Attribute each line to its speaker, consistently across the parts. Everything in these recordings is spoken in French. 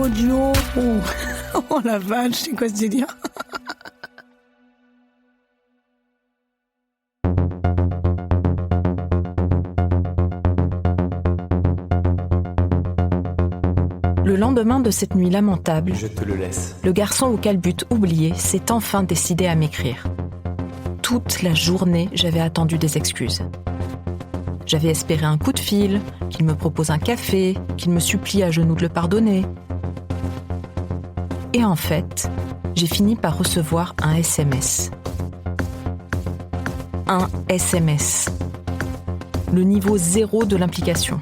Speaker 1: audio. Oh la vache, c'est quoi ce délire? Le lendemain de cette nuit lamentable,
Speaker 2: je te le laisse.
Speaker 1: Le garçon au calbut oublié s'est enfin décidé à m'écrire. Toute la journée, j'avais attendu des excuses. J'avais espéré un coup de fil, qu'il me propose un café, qu'il me supplie à genoux de le pardonner. Et en fait, j'ai fini par recevoir un SMS. Un SMS. Le niveau 0 de l'implication.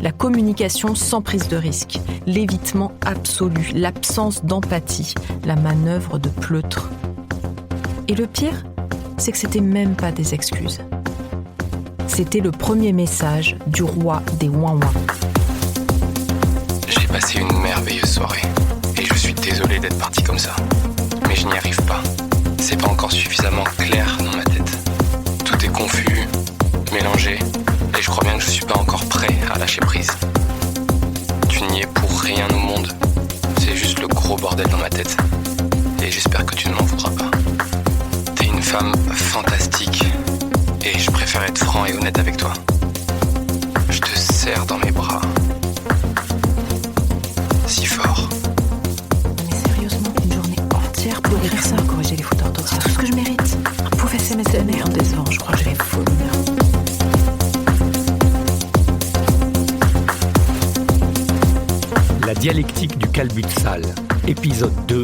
Speaker 1: La communication sans prise de risque. L'évitement absolu. L'absence d'empathie. La manœuvre de pleutre. Et le pire, c'est que c'était même pas des excuses. C'était le premier message du roi des ouin-ouin.
Speaker 2: J'ai passé une merveilleuse soirée. Et je suis désolé d'être parti comme ça. Mais je n'y arrive pas. C'est pas encore suffisamment clair dans ma tête. Tout est confus, mélangé. Et je crois bien que je suis pas encore prêt à lâcher prise. Tu n'y es pour rien au monde. C'est juste le gros bordel dans ma tête. Et j'espère que tu ne m'en voudras pas. T'es une femme fantastique. Et je préfère être franc et honnête avec toi. Je te serre dans mes bras. Si fort.
Speaker 1: Mais sérieusement, une journée entière pour écrire ça, corriger les fautes d'orthographe. C'est tout ce que je mérite. Un pauvre SMS de merde décevant, je crois que je vais vomir.
Speaker 3: La dialectique du calbut sale, épisode 2,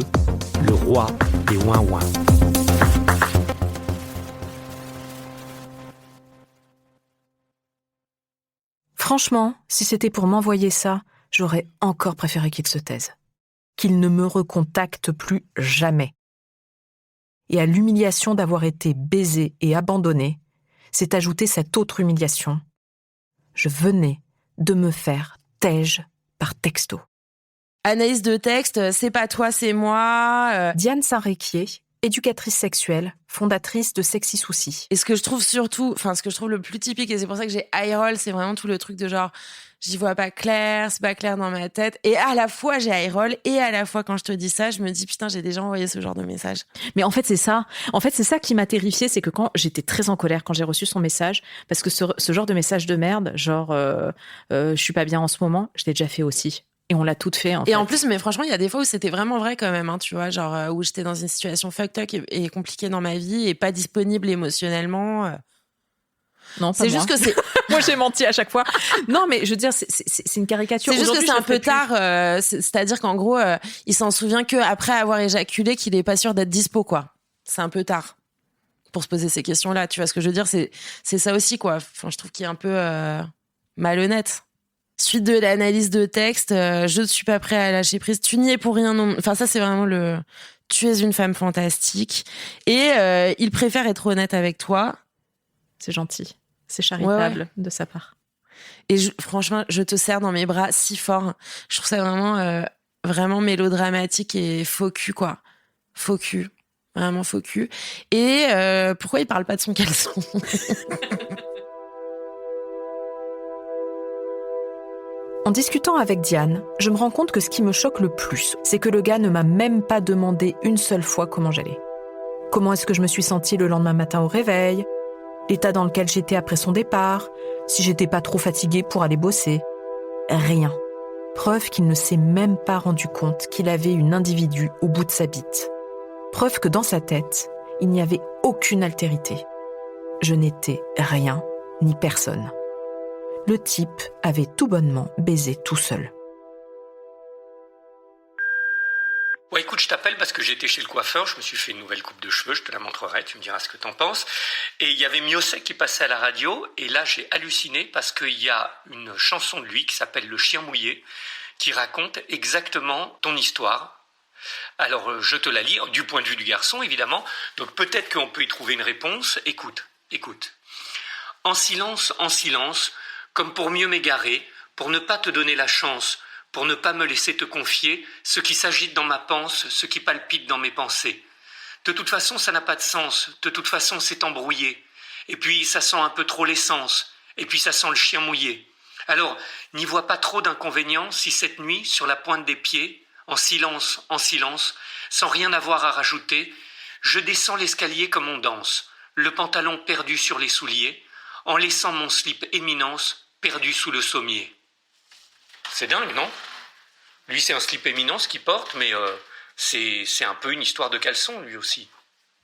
Speaker 3: le roi des ouin-ouin.
Speaker 1: Franchement, si c'était pour m'envoyer ça, j'aurais encore préféré qu'il se taise. Qu'il ne me recontacte plus jamais. Et à l'humiliation d'avoir été baisé et abandonné, s'est ajoutée cette autre humiliation. Je venais de me faire tège par texto.
Speaker 4: Analyse de texte, c'est pas toi, c'est moi.
Speaker 1: Diane Saint-Réquier, éducatrice sexuelle, fondatrice de Sexy Soucis.
Speaker 4: Et ce que je trouve le plus typique, et c'est pour ça que j'ai eye roll, c'est vraiment tout le truc de genre, j'y vois pas clair, c'est pas clair dans ma tête. Et à la fois, j'ai eye roll, et à la fois, quand je te dis ça, je me dis, putain, j'ai déjà envoyé ce genre de message.
Speaker 1: Mais en fait, c'est ça. En fait, c'est ça qui m'a terrifiée, c'est que quand j'étais très en colère quand j'ai reçu son message, parce que ce genre de message de merde, genre, je suis pas bien en ce moment, je l'ai déjà fait aussi. Et on l'a toutes fait, en fait.
Speaker 4: Et en plus, mais franchement, il y a des fois où c'était vraiment vrai quand même, hein, tu vois, genre où j'étais dans une situation fucked up et compliquée dans ma vie et pas disponible émotionnellement.
Speaker 1: Non, pas
Speaker 4: c'est
Speaker 1: moi.
Speaker 4: Juste que c'est.
Speaker 1: Moi, j'ai menti à chaque fois. Non, mais je veux dire, c'est une caricature.
Speaker 4: C'est juste
Speaker 1: aujourd'hui,
Speaker 4: que c'est un peu tard. C'est-à-dire qu'en gros, il s'en souvient que après avoir éjaculé, qu'il est pas sûr d'être dispo, quoi. C'est un peu tard pour se poser ces questions-là. Tu vois ce que je veux dire? C'est ça aussi, quoi. Enfin, je trouve qu'il est un peu malhonnête. Suite de l'analyse de texte, je ne suis pas prêt à lâcher prise. Tu n'y es pour rien. Non. Enfin, ça, c'est vraiment le. Tu es une femme fantastique. Et il préfère être honnête avec toi.
Speaker 1: C'est gentil. C'est charitable
Speaker 4: ouais.
Speaker 1: de sa part.
Speaker 4: Et franchement, je te serre dans mes bras si fort. Je trouve ça vraiment, vraiment mélodramatique et faux cul, quoi. Faux cul. Vraiment faux cul. Et pourquoi il parle pas de son caleçon?
Speaker 1: En discutant avec Diane, je me rends compte que ce qui me choque le plus, c'est que le gars ne m'a même pas demandé une seule fois comment j'allais. Comment est-ce que je me suis sentie le lendemain matin au réveil, l'état dans lequel j'étais après son départ, si j'étais pas trop fatiguée pour aller bosser. Rien. Preuve qu'il ne s'est même pas rendu compte qu'il avait une individu au bout de sa bite. Preuve que dans sa tête, il n'y avait aucune altérité. Je n'étais rien ni personne. Le type avait tout bonnement baisé tout seul.
Speaker 5: Ouais, écoute, je t'appelle parce que j'étais chez le coiffeur, je me suis fait une nouvelle coupe de cheveux, je te la montrerai, tu me diras ce que t'en penses. Et il y avait Miossec qui passait à la radio, et là j'ai halluciné parce qu'il y a une chanson de lui qui s'appelle Le Chien Mouillé, qui raconte exactement ton histoire. Alors je te la lis, du point de vue du garçon évidemment, donc peut-être qu'on peut y trouver une réponse. Écoute. En silence, comme pour mieux m'égarer, pour ne pas te donner la chance, pour ne pas me laisser te confier ce qui s'agite dans ma panse, ce qui palpite dans mes pensées. De toute façon, ça n'a pas de sens, de toute façon, c'est embrouillé. Et puis, ça sent un peu trop l'essence, et puis ça sent le chien mouillé. Alors, n'y vois pas trop d'inconvénients si cette nuit, sur la pointe des pieds, En silence, sans rien avoir à rajouter, je descends l'escalier comme on danse, le pantalon perdu sur les souliers, en laissant mon slip éminence perdu sous le sommier. C'est dingue, non ? Lui, c'est un slip éminence qu'il porte, mais c'est un peu une histoire de caleçon, lui aussi.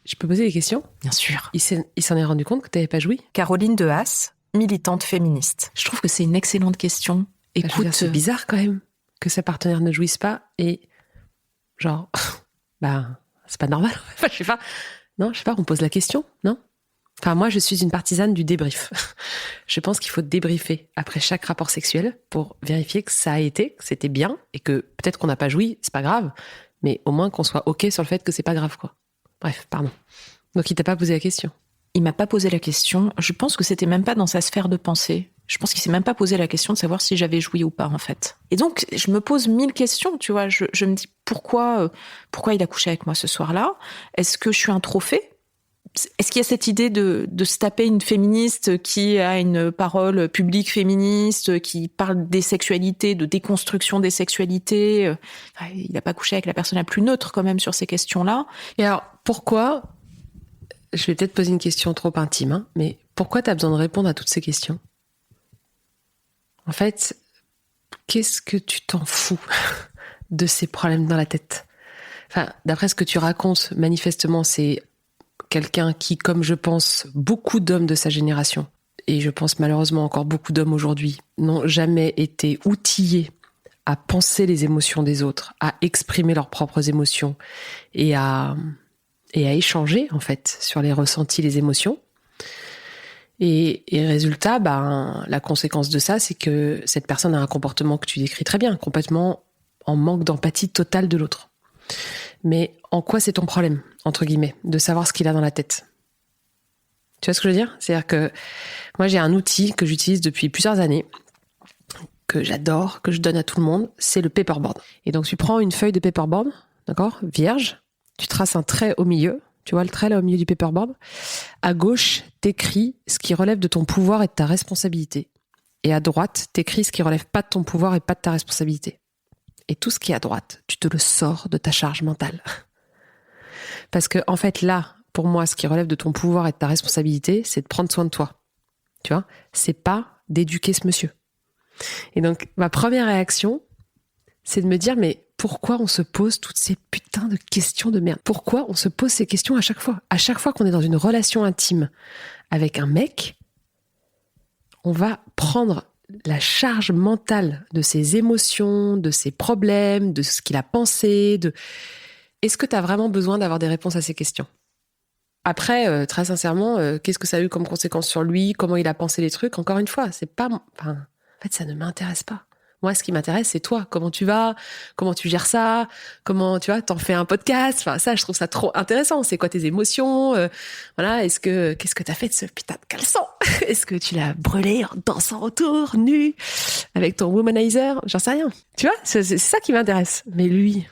Speaker 6: Je peux poser des questions ?
Speaker 1: Bien sûr.
Speaker 6: Il s'en est rendu compte que t'avais pas joui ?
Speaker 1: Caroline de Haas, militante féministe. Je trouve que c'est une excellente question. Écoute,
Speaker 6: c'est bizarre quand même que sa partenaire ne jouisse pas et genre, c'est pas normal. Enfin, je sais pas. Non, je sais pas, on pose la question, non ? Enfin, moi, je suis une partisane du débrief. Je pense qu'il faut débriefer après chaque rapport sexuel pour vérifier que ça a été, que c'était bien et que peut-être qu'on n'a pas joui, c'est pas grave, mais au moins qu'on soit OK sur le fait que c'est pas grave, quoi. Bref, pardon. Donc, il t'a pas posé la question ?
Speaker 1: Il m'a pas posé la question. Je pense que c'était même pas dans sa sphère de pensée. Je pense qu'il s'est même pas posé la question de savoir si j'avais joui ou pas, en fait. Et donc, je me pose 1000 questions, tu vois. Je me dis pourquoi il a couché avec moi ce soir-là ? Est-ce que je suis un trophée ? Est-ce qu'il y a cette idée de se taper une féministe qui a une parole publique féministe, qui parle des sexualités, de déconstruction des sexualités ? Il n'a pas couché avec la personne la plus neutre quand même sur ces questions-là.
Speaker 6: Et alors, pourquoi, je vais peut-être poser une question trop intime, hein, mais pourquoi tu as besoin de répondre à toutes ces questions ? En fait, qu'est-ce que tu t'en fous de ces problèmes dans la tête ? Enfin, d'après ce que tu racontes, manifestement, c'est quelqu'un qui, comme je pense, beaucoup d'hommes de sa génération, et je pense malheureusement encore beaucoup d'hommes aujourd'hui, n'ont jamais été outillés à penser les émotions des autres, à exprimer leurs propres émotions et à échanger, en fait, sur les ressentis, les émotions. Et résultat, la conséquence de ça, c'est que cette personne a un comportement que tu décris très bien, complètement en manque d'empathie totale de l'autre. Mais en quoi c'est ton problème, entre guillemets, de savoir ce qu'il a dans la tête ? Tu vois ce que je veux dire ? C'est-à-dire que moi, j'ai un outil que j'utilise depuis plusieurs années, que j'adore, que je donne à tout le monde, c'est le paperboard. Et donc, tu prends une feuille de paperboard, d'accord, vierge, tu traces un trait au milieu, tu vois le trait là au milieu du paperboard ? À gauche, t'écris ce qui relève de ton pouvoir et de ta responsabilité. Et à droite, t'écris ce qui relève pas de ton pouvoir et pas de ta responsabilité. Et tout ce qui est à droite, tu te le sors de ta charge mentale. Parce que, en fait, là, pour moi, ce qui relève de ton pouvoir et de ta responsabilité, c'est de prendre soin de toi. Tu vois ? C'est pas d'éduquer ce monsieur. Et donc, ma première réaction, c'est de me dire, mais pourquoi on se pose toutes ces putains de questions de merde ? Pourquoi on se pose ces questions à chaque fois ? À chaque fois qu'on est dans une relation intime avec un mec, on va prendre la charge mentale de ses émotions, de ses problèmes, de ce qu'il a pensé. Est-ce que tu as vraiment besoin d'avoir des réponses à ces questions ? Après, très sincèrement, qu'est-ce que ça a eu comme conséquence sur lui ? Comment il a pensé les trucs ? Encore une fois, c'est pas... en fait, ça ne m'intéresse pas. Moi, ce qui m'intéresse, c'est toi. Comment tu vas ? Comment tu gères ça ? Comment, tu vois, t'en fais un podcast ? Enfin, ça, je trouve ça trop intéressant. C'est quoi tes émotions ? Voilà, qu'est-ce que t'as fait de ce putain de caleçon ? Est-ce que tu l'as brûlé en dansant autour, nu, avec ton womanizer ? J'en sais rien. Tu vois, c'est ça qui m'intéresse. Mais lui,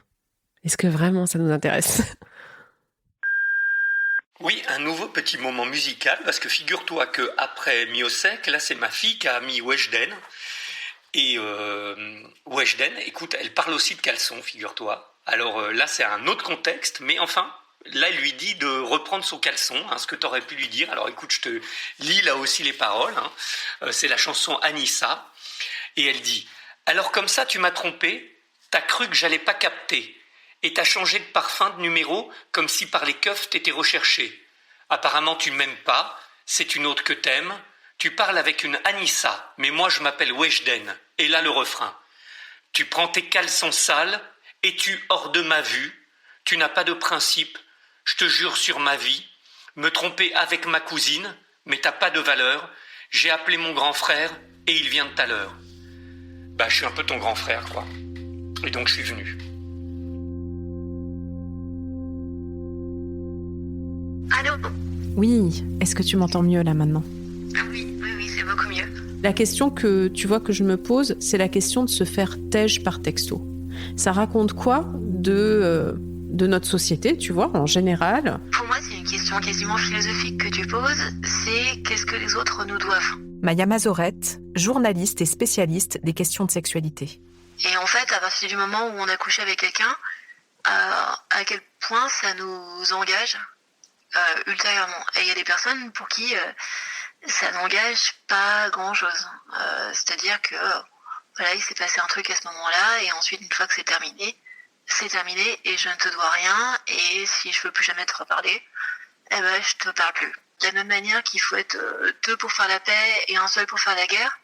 Speaker 6: est-ce que vraiment ça nous intéresse ?
Speaker 5: Oui, un nouveau petit moment musical, parce que figure-toi qu'après Miosek, là c'est ma fille qui a mis Weshden. Et Weshden, écoute, elle parle aussi de caleçon, figure-toi. Alors là, c'est un autre contexte, mais enfin, là, elle lui dit de reprendre son caleçon, ce que tu aurais pu lui dire. Alors écoute, je te lis là aussi les paroles. C'est la chanson Anissa. Et elle dit « Alors comme ça, tu m'as trompé, t'as cru que j'allais pas capter. Et t'as changé de parfum de numéro comme si par les keufs t'étais recherché. Apparemment, tu m'aimes pas, c'est une autre que t'aimes. Tu parles avec une Anissa, mais moi je m'appelle Weshden. Et là le refrain. Tu prends tes caleçons sales, es-tu hors de ma vue? Tu n'as pas de principe, je te jure sur ma vie. Me tromper avec ma cousine, mais t'as pas de valeur. J'ai appelé mon grand frère et il vient tout à l'heure. Je suis un peu ton grand frère, quoi. Et donc je suis venu.
Speaker 7: Allô ?
Speaker 1: Oui, est-ce que tu m'entends mieux là maintenant ?
Speaker 7: Ah oui, c'est beaucoup mieux.
Speaker 1: La question que tu vois que je me pose, c'est la question de se faire tège par texto. Ça raconte quoi de notre société, tu vois, en général ?
Speaker 7: Pour moi, c'est une question quasiment philosophique que tu poses, c'est qu'est-ce que les autres nous doivent ?
Speaker 1: Maya Mazorette, journaliste et spécialiste des questions de sexualité.
Speaker 7: Et en fait, à partir du moment où on a couché avec quelqu'un, à quel point ça nous engage ultérieurement. Et il y a des personnes pour qui ça n'engage pas grand-chose. C'est-à-dire que voilà, il s'est passé un truc à ce moment-là, et ensuite, une fois que c'est terminé et je ne te dois rien, et si je veux plus jamais te reparler, eh ben, je te parle plus. De la même manière qu'il faut être deux pour faire la paix et un seul pour faire la guerre,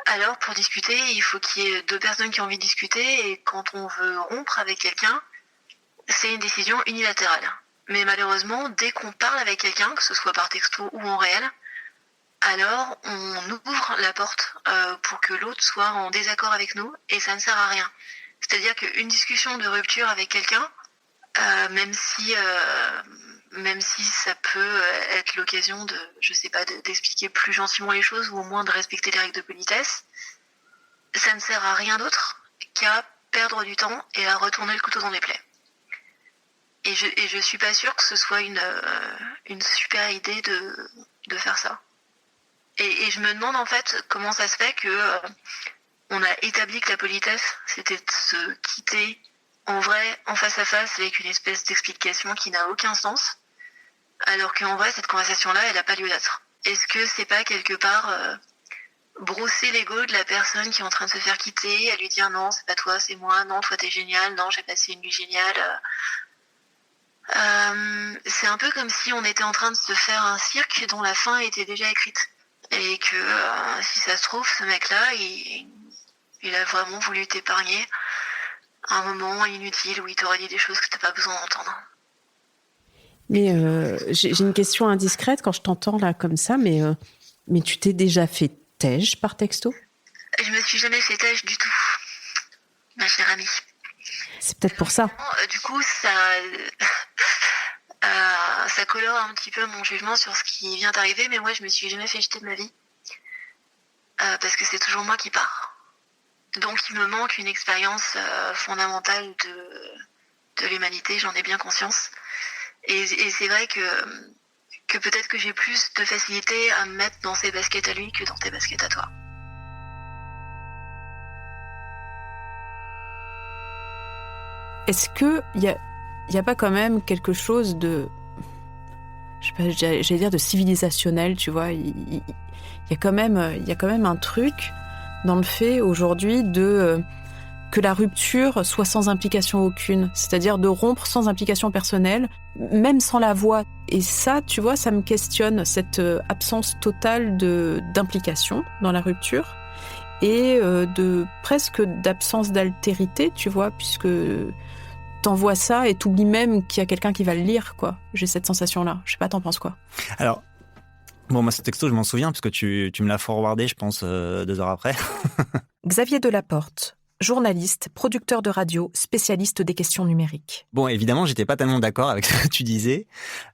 Speaker 7: alors pour discuter, il faut qu'il y ait deux personnes qui ont envie de discuter, et quand on veut rompre avec quelqu'un, c'est une décision unilatérale. Mais malheureusement, dès qu'on parle avec quelqu'un, que ce soit par texto ou en réel, alors on ouvre la porte pour que l'autre soit en désaccord avec nous, et ça ne sert à rien. C'est-à-dire qu'une discussion de rupture avec quelqu'un, même si ça peut être l'occasion de, je sais pas, d'expliquer plus gentiment les choses, ou au moins de respecter les règles de politesse, ça ne sert à rien d'autre qu'à perdre du temps et à retourner le couteau dans les plaies. Et je suis pas sûre que ce soit une super idée de faire ça. Et je me demande en fait comment ça se fait que on a établi que la politesse, c'était de se quitter en vrai, en face à face, avec une espèce d'explication qui n'a aucun sens, alors qu'en vrai, cette conversation-là, elle n'a pas lieu d'être. Est-ce que c'est pas quelque part brosser l'ego de la personne qui est en train de se faire quitter, à lui dire non, c'est pas toi, c'est moi, non, toi t'es génial, non, j'ai passé une nuit géniale. C'est un peu comme si on était en train de se faire un cirque dont la fin était déjà écrite. Et que si ça se trouve, ce mec-là, il a vraiment voulu t'épargner un moment inutile où il t'aurait dit des choses que t'as pas besoin d'entendre.
Speaker 6: Mais j'ai une question indiscrète quand je t'entends là comme ça, mais tu t'es déjà fait tège par texto ?
Speaker 7: Je me suis jamais fait têche du tout, ma chère amie.
Speaker 6: C'est peut-être pour ça.
Speaker 7: Du coup, ça colore un petit peu mon jugement sur ce qui vient d'arriver, mais moi je me suis jamais fait jeter de ma vie parce que c'est toujours moi qui pars. Donc il me manque une expérience fondamentale de l'humanité, j'en ai bien conscience. Et c'est vrai que peut-être que j'ai plus de facilité à me mettre dans ses baskets à lui que dans tes baskets à toi.
Speaker 1: Est-ce que y a pas quand même quelque chose de, je sais pas, j'allais dire de civilisationnel, tu vois, il y a quand même un truc dans le fait aujourd'hui que la rupture soit sans implication aucune, c'est-à-dire de rompre sans implication personnelle, même sans la voix. Et ça, tu vois, ça me questionne, cette absence totale d'implication dans la rupture et presque d'absence d'altérité, tu vois, puisque t'envoies ça et t'oublies même qu'il y a quelqu'un qui va le lire, quoi. J'ai cette sensation-là. Je sais pas, t'en penses quoi ?
Speaker 8: Alors, bon, moi, ce texto, je m'en souviens, parce que tu me l'as forwardé, je pense, 2 heures après.
Speaker 1: Xavier Delaporte, journaliste, producteur de radio, spécialiste des questions numériques.
Speaker 8: Bon, évidemment, j'étais pas tellement d'accord avec ce que tu disais.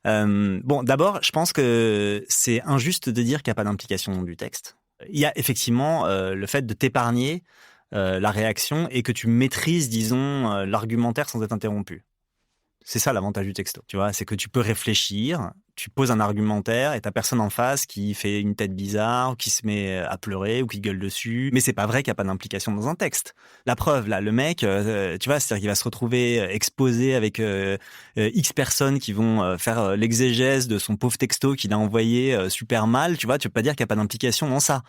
Speaker 8: Bon, d'abord, je pense que c'est injuste de dire qu'il n'y a pas d'implication du texte. Il y a effectivement le fait de t'épargner la réaction et que tu maîtrises, disons, l'argumentaire sans être interrompu. C'est ça l'avantage du texto, tu vois, c'est que tu peux réfléchir, tu poses un argumentaire et t'as personne en face qui fait une tête bizarre, ou qui se met à pleurer, ou qui gueule dessus. Mais c'est pas vrai qu'il n'y a pas d'implication dans un texte. La preuve, là, le mec, tu vois, c'est-à-dire qu'il va se retrouver exposé avec X personnes qui vont faire l'exégèse de son pauvre texto qu'il a envoyé super mal, tu vois, tu peux pas dire qu'il n'y a pas d'implication dans ça.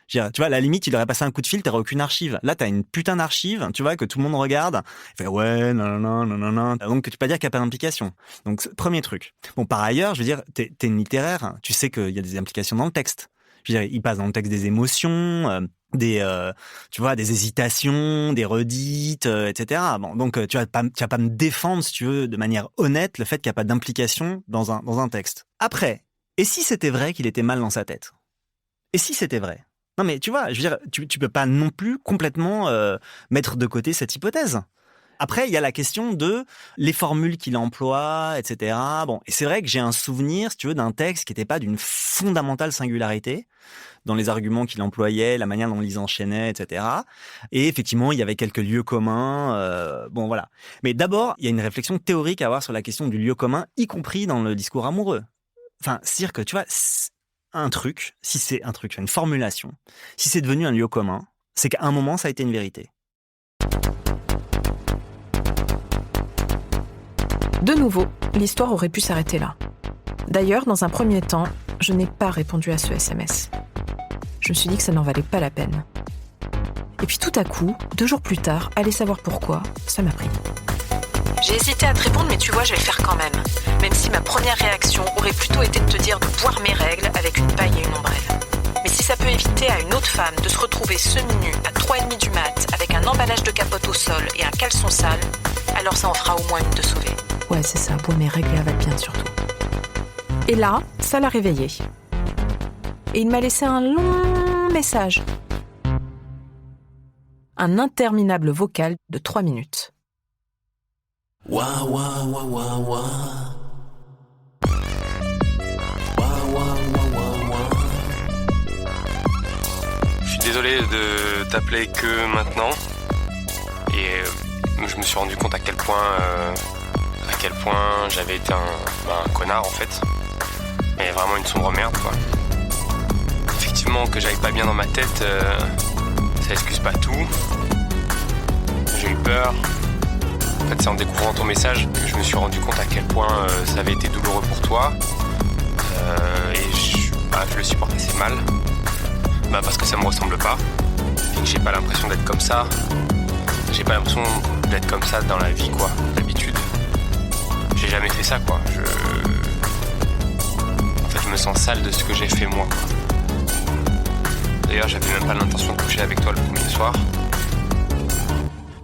Speaker 8: Tu vois, à la limite, il aurait passé un coup de fil, t'aurais aucune archive. Là, t'as une putain d'archive, tu vois, que tout le monde regarde. Il fait, ouais, non. Donc, tu peux pas dire qu'il n'y a pas d'implication. Donc, premier truc. Bon, par ailleurs, je veux dire, t'es une littéraire, tu sais qu'il y a des implications dans le texte. Je veux dire, il passe dans le texte des émotions, tu vois, des hésitations, des redites, etc. Bon, donc, tu vas pas me défendre, si tu veux, de manière honnête, le fait qu'il n'y a pas d'implication dans un texte. Après, et si c'était vrai qu'il était mal dans sa tête ? Et si c'était vrai ? Non mais tu vois, je veux dire, tu peux pas non plus complètement mettre de côté cette hypothèse. Après, il y a la question de les formules qu'il emploie, etc. Bon, et c'est vrai que j'ai un souvenir, si tu veux, d'un texte qui n'était pas d'une fondamentale singularité dans les arguments qu'il employait, la manière dont il les enchaînait, etc. Et effectivement, il y avait quelques lieux communs. Bon, voilà. Mais d'abord, il y a une réflexion théorique à avoir sur la question du lieu commun, y compris dans le discours amoureux. Enfin, c'est-à-dire que, tu vois, un truc, si c'est un truc, une formulation, si c'est devenu un lieu commun, c'est qu'à un moment, ça a été une vérité.
Speaker 1: De nouveau, l'histoire aurait pu s'arrêter là. D'ailleurs, dans un premier temps, je n'ai pas répondu à ce SMS. Je me suis dit que ça n'en valait pas la peine. Et puis tout à coup, 2 jours plus tard, allez savoir pourquoi, ça m'a pris. J'ai hésité à te répondre, mais tu vois, je vais le faire quand même. Même si ma première réaction aurait plutôt été de te dire de boire mes règles avec une paille et une ombrelle. Mais si ça peut éviter à une autre femme de se retrouver semi-nue à 3h30 du mat avec un emballage de capote au sol et un caleçon sale, alors ça en fera au moins une de sauvée. Ouais, c'est ça, boire mes règles et avale bien surtout. Et là, ça l'a réveillé. Et il m'a laissé un long message. Un interminable vocal de 3 minutes.
Speaker 9: Wa wa wa wa wa. Wa wa wa wa wa.
Speaker 2: Je suis désolé de t'appeler que maintenant. Et je me suis rendu compte à quel point j'avais été un connard en fait. Mais vraiment une sombre merde quoi. Effectivement que j'aille pas bien dans ma tête, ça excuse pas tout. J'ai eu peur. En fait, c'est en découvrant ton message que je me suis rendu compte à quel point ça avait été douloureux pour toi. Et je le supporte assez mal. Parce que ça me ressemble pas. Et que j'ai pas l'impression d'être comme ça. J'ai pas l'impression d'être comme ça dans la vie, quoi, d'habitude. J'ai jamais fait ça, quoi. En fait, je me sens sale de ce que j'ai fait, moi, quoi. D'ailleurs, j'avais même pas l'intention de coucher avec toi le premier soir.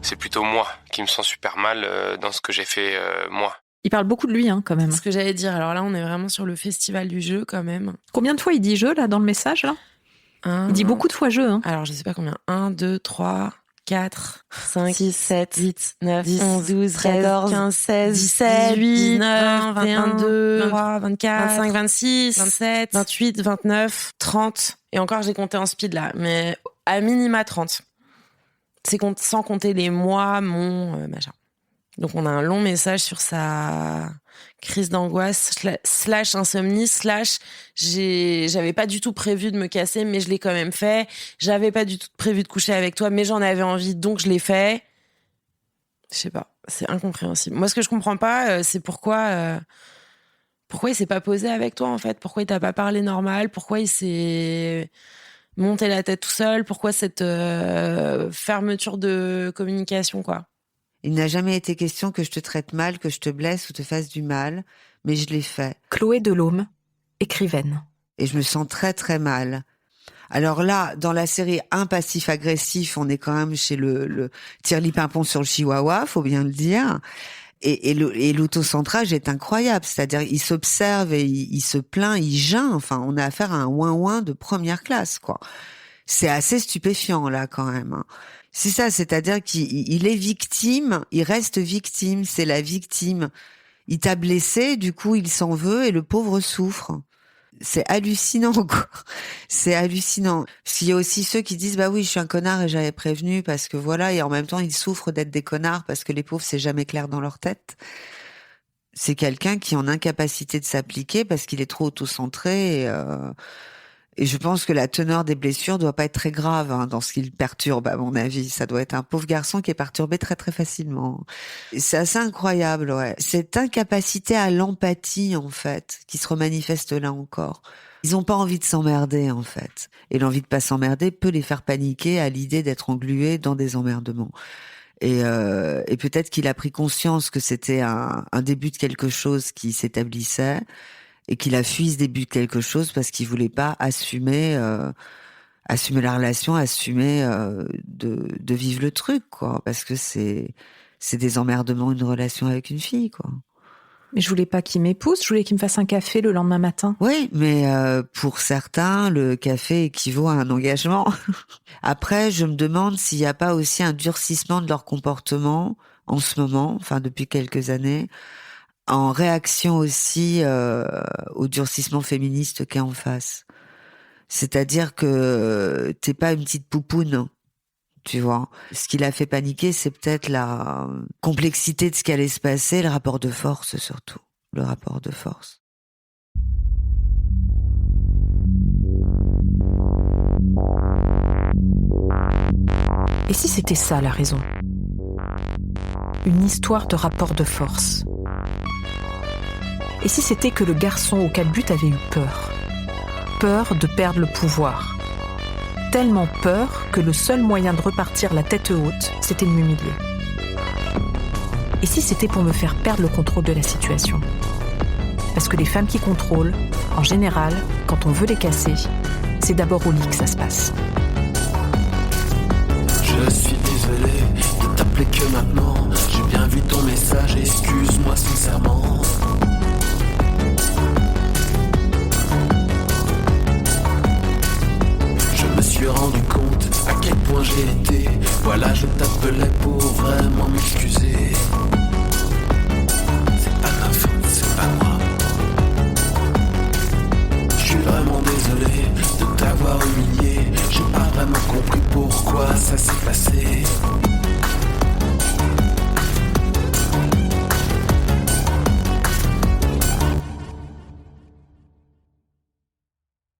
Speaker 2: C'est plutôt moi qui me sens super mal dans ce que j'ai fait, moi.
Speaker 1: Il parle beaucoup de lui, quand même.
Speaker 4: C'est ce que j'allais dire. Alors là, on est vraiment sur le festival du jeu, quand même.
Speaker 1: Combien de fois il dit jeu, là, dans le message, là ? Il dit beaucoup de fois jeu,
Speaker 4: Alors, je sais pas combien. 1, 2, 3, 4, 5, 6, 7, 8, 9, 10, 11, 12, 13, 15, 16, 17, 18, 19, 22, 23, 24, 25, 26, 27, 28, 29, 30. Et encore, j'ai compté en speed, là. Mais à minima 30. C'est sans compter les mois, machin. Donc, on a un long message sur sa crise d'angoisse / insomnie / j'avais pas du tout prévu de me casser, mais je l'ai quand même fait. J'avais pas du tout prévu de coucher avec toi, mais j'en avais envie, donc je l'ai fait. Je sais pas, c'est incompréhensible. Moi, ce que je comprends pas, c'est pourquoi il s'est pas posé avec toi, en fait. Pourquoi il t'a pas parlé normal? Pourquoi il s'est monté la tête tout seul? Pourquoi cette fermeture de communication, quoi?
Speaker 10: Il n'a jamais été question que je te traite mal, que je te blesse ou te fasse du mal, mais je l'ai fait.
Speaker 1: Chloé Delhomme, écrivaine.
Speaker 10: Et je me sens très très mal. Alors là, dans la série Un passif-agressif, on est quand même chez le tire-li-pimpon sur le chihuahua, faut bien le dire. Et l'autocentrage est incroyable, c'est-à-dire il s'observe et il se plaint, il geint. Enfin, on a affaire à un ouin-ouin de première classe, quoi. C'est assez stupéfiant là quand même. C'est ça, c'est-à-dire qu'il est victime, il reste victime, c'est la victime. Il t'a blessé, du coup il s'en veut et le pauvre souffre. C'est hallucinant, quoi. C'est hallucinant. Parce qu'il y a aussi ceux qui disent, bah oui, je suis un connard et j'avais prévenu parce que voilà, et en même temps ils souffrent d'être des connards parce que les pauvres c'est jamais clair dans leur tête. C'est quelqu'un qui est en incapacité de s'appliquer parce qu'il est trop autocentré et je pense que la teneur des blessures doit pas être très grave dans ce qu'il perturbe, à mon avis. Ça doit être un pauvre garçon qui est perturbé très très facilement. Et c'est assez incroyable, ouais. Cette incapacité à l'empathie, en fait, qui se remanifeste là encore. Ils ont pas envie de s'emmerder, en fait. Et l'envie de pas s'emmerder peut les faire paniquer à l'idée d'être englués dans des emmerdements. Et peut-être qu'il a pris conscience que c'était un début de quelque chose qui s'établissait. Et qu'il a fui ce début de quelque chose parce qu'il voulait pas assumer la relation, de vivre le truc, quoi. Parce que c'est des emmerdements, une relation avec une fille, quoi.
Speaker 1: Mais je voulais pas qu'il m'épouse, je voulais qu'il me fasse un café le lendemain matin.
Speaker 10: Oui, mais pour certains, le café équivaut à un engagement. Après, je me demande s'il n'y a pas aussi un durcissement de leur comportement en ce moment, enfin depuis quelques années, en réaction aussi au durcissement féministe qui est en face. C'est-à-dire que t'es pas une petite poupoune, tu vois. Ce qui l'a fait paniquer, c'est peut-être la complexité de ce qui allait se passer, le rapport de force surtout. Le rapport de force.
Speaker 1: Et si c'était ça la raison ? Une histoire de rapport de force ? Et si c'était que le garçon au calbut avait eu peur ? Peur de perdre le pouvoir. Tellement peur que le seul moyen de repartir la tête haute, c'était de m'humilier. Et si c'était pour me faire perdre le contrôle de la situation ? Parce que les femmes qui contrôlent, en général, quand on veut les casser, c'est d'abord au lit que ça se passe.
Speaker 9: Je suis désolé de t'appeler que maintenant. J'ai bien vu ton message, excuse-moi sincèrement. Je me suis rendu compte à quel point j'ai été. Voilà, je t'appelais pour vraiment m'excuser. C'est pas ta faute, c'est pas moi. Je suis vraiment désolé de t'avoir humilié. J'ai pas vraiment compris pourquoi ça s'est passé.